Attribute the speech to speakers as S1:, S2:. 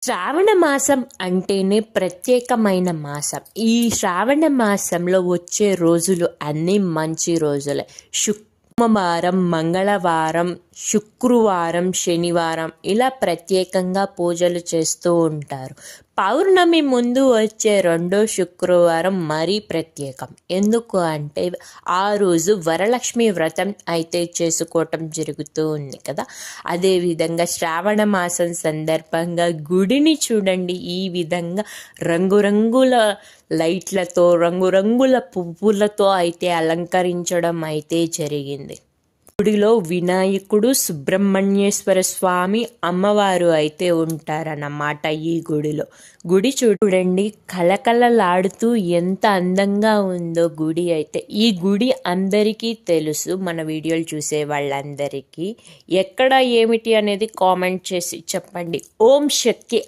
S1: శ్రావణ మాసం అంటేనే ప్రత్యేకమైన మాసం. ఈ శ్రావణ మాసంలో వచ్చే రోజులు అన్నీ మంచి రోజులే. సోమవారం, మంగళవారం, శుక్రవారం, శనివారం ఇలా ప్రత్యేకంగా పూజలు చేస్తూ ఉంటారు. పౌర్ణమి ముందు వచ్చే రెండో శుక్రవారం మరీ ప్రత్యేకం. ఎందుకు అంటే ఆ రోజు వరలక్ష్మి వ్రతం అయితే చేసుకోవటం జరుగుతూ ఉంది కదా. అదేవిధంగా శ్రావణ మాసం సందర్భంగా గుడిని చూడండి, ఈ విధంగా రంగురంగుల లైట్లతో, రంగురంగుల పువ్వులతో అయితే అలంకరించడం అయితే జరిగింది. గుడిలో వినాయకుడు, సుబ్రహ్మణ్యేశ్వర స్వామి, అమ్మవారు అయితే ఉంటారన్నమాట. ఈ గుడి చూడండి, కలకలలాడుతూ ఎంత అందంగా ఉందో గుడి అయితే. ఈ గుడి అందరికీ తెలుసు, మన వీడియోలు చూసే వాళ్ళందరికీ. ఎక్కడ ఏమిటి అనేది కామెంట్ చేసి చెప్పండి. ఓం శక్తి.